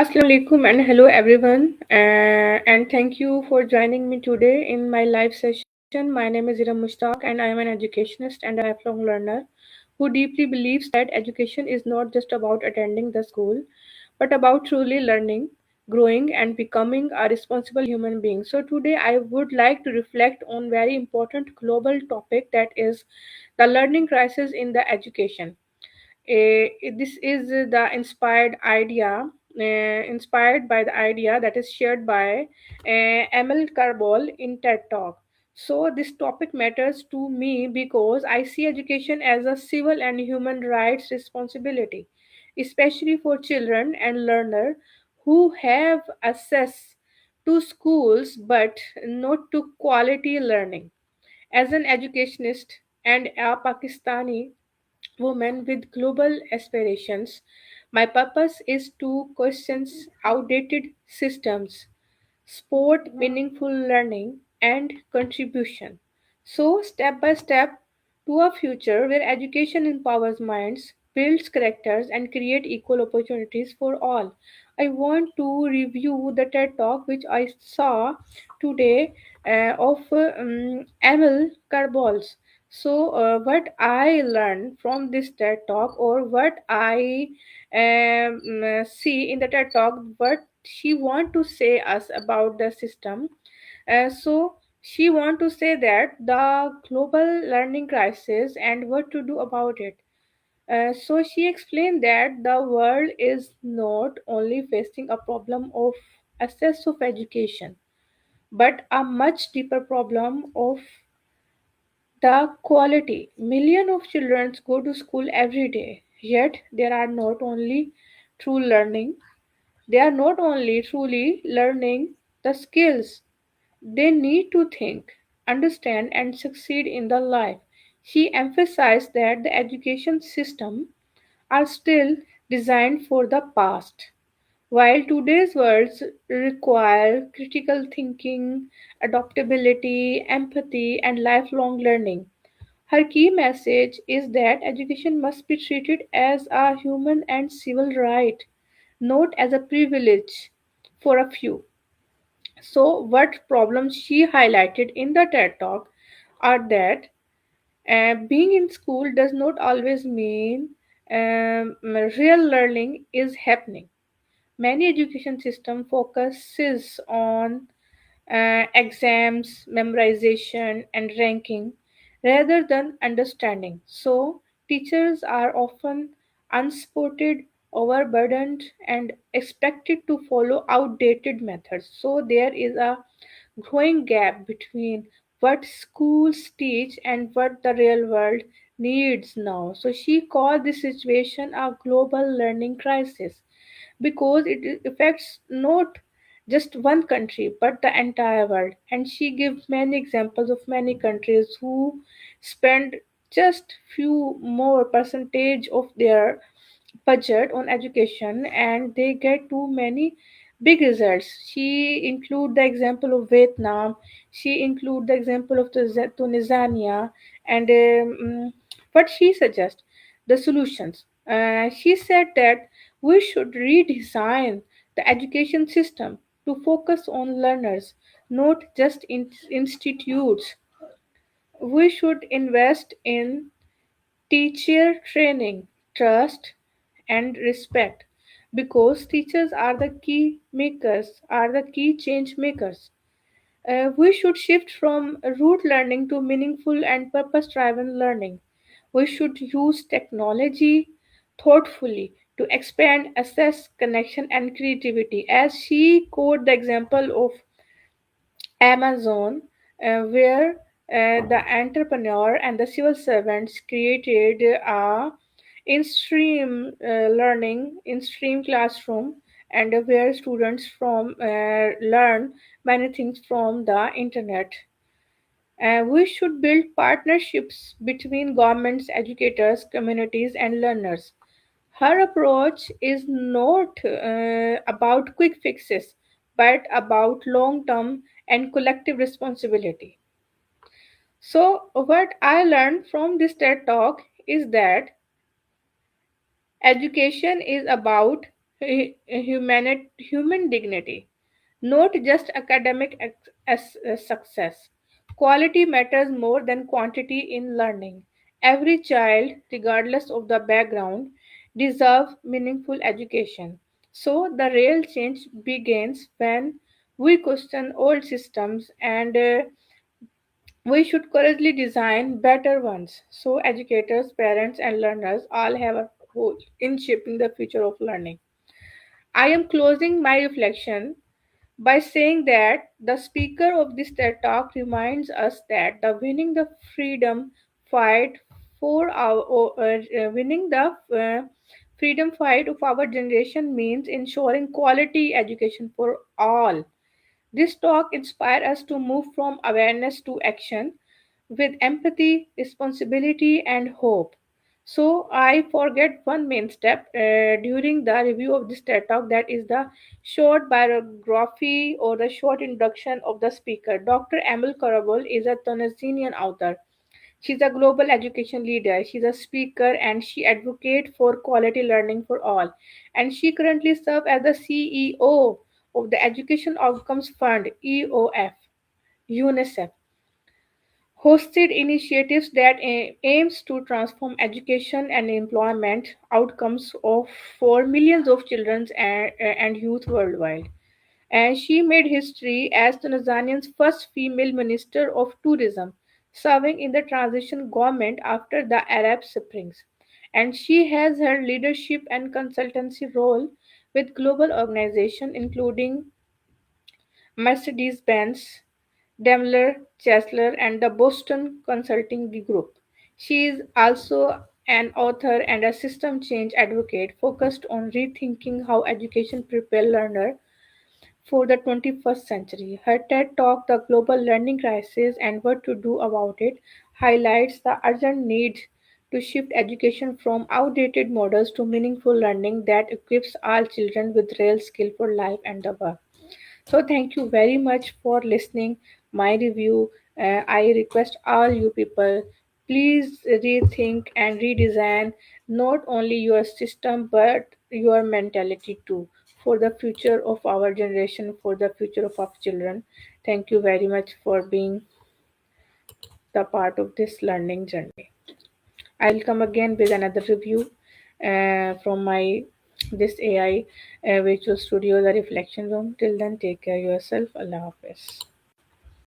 Assalamu alaikum and hello everyone, and thank you for joining me today in my live session. My name is Iram Mushtaq and I am an educationist and a lifelong learner who deeply believes that education is not just about attending the school but about truly learning, growing and becoming a responsible human being. So today I would like to reflect on very important global topic, that is the learning crisis in the education. This is the inspired by the idea that is shared by Emil Carbol in TED Talk. So this topic matters to me because I see education as a civil and human rights responsibility, especially for children and learners who have access to schools but not to quality learning. As an educationist and a Pakistani woman with global aspirations, my purpose is to question outdated systems, support meaningful learning and contribution. So, step by step to a future where education empowers minds, builds characters, and create equal opportunities for all. I want to review the TED Talk which I saw today of Emil Carbol's. So, what I learned from this TED Talk, or what I see in the TED Talk, what she want to say us about the system. So she want to say that the global learning crisis and what to do about it. So she explained that the world is not only facing a problem of access of education, but a much deeper problem of the quality. Millions of children go to school every day, yet there are not only true learning, they are not only truly learning the skills they need to think, understand, and succeed in the life. She emphasized that the education system are still designed for the past, while today's worlds require critical thinking, adaptability, empathy, and lifelong learning. Her key message is that education must be treated as a human and civil right, not as a privilege for a few. So, what problems she highlighted in the TED Talk are that being in school does not always mean real learning is happening. Many education system focuses on exams, memorization, and ranking rather than understanding. So, teachers are often unsupported, overburdened, and expected to follow outdated methods. So, there is a growing gap between what schools teach and what the real world needs now. So, she called this situation a global learning crisis because it affects not just one country but the entire world. And she gives many examples of many countries who spend just few more percentage of their budget on education and they get too many big results. She include the example of Vietnam, she include the example of the Tunisia, and what she suggests the solutions. She said that we should redesign the education system to focus on learners, not just institutes. We should invest in teacher training, trust, and respect because teachers are the key makers, are the key change makers. We should shift from rote learning to meaningful and purpose driven learning. We should use technology thoughtfully to expand access, connection, and creativity. As she quote the example of Amazon, where the entrepreneur and the civil servants created a in-stream classroom, and where students from learn many things from the internet. We should build partnerships between governments, educators, communities, and learners. Her approach is not about quick fixes, but about long term and collective responsibility. So, what I learned from this TED talk is that education is about human dignity, not just academic success. Quality matters more than quantity in learning. Every child, regardless of the background, deserves meaningful education. So, the real change begins when we question old systems and we should courageously design better ones. So, educators, parents, and learners all have a role in shaping the future of learning. I am closing my reflection by saying that the speaker of this TED Talk reminds us that the winning the freedom fight for winning the freedom fight of our generation means ensuring quality education for all. This talk inspires us to move from awareness to action with empathy, responsibility, and hope. So, I forget one main step during the review of this TED Talk, that is the short biography or the short introduction of the speaker. Dr. Emil Karabul is a Tunisian author. She's a global education leader. She's a speaker and she advocates for quality learning for all. And she currently serves as the CEO of the Education Outcomes Fund (EOF), UNICEF hosted initiatives that aims to transform education and employment outcomes for millions of children and youth worldwide. And she made history as Tanzania's first female minister of tourism, serving in the transition government after the Arab Springs. And she has held leadership and consultancy role with global organizations including Mercedes-Benz, Daimler, Chrysler, and the Boston Consulting Group. She is also an author and a system change advocate focused on rethinking how education prepares learners for the 21st century. Her TED Talk, The Global Learning Crisis and What to Do About It, highlights the urgent need to shift education from outdated models to meaningful learning that equips all children with real skill for life and the work. So thank you very much for listening my review. I request all you people, please rethink and redesign not only your system but your mentality too for the future of our generation, for the future of our children. Thank you very much for being the part of this learning journey. I'll come again with another review from my this AI Virtual Studio, the Reflection Room. Till then, take care yourself. Allah Hafiz.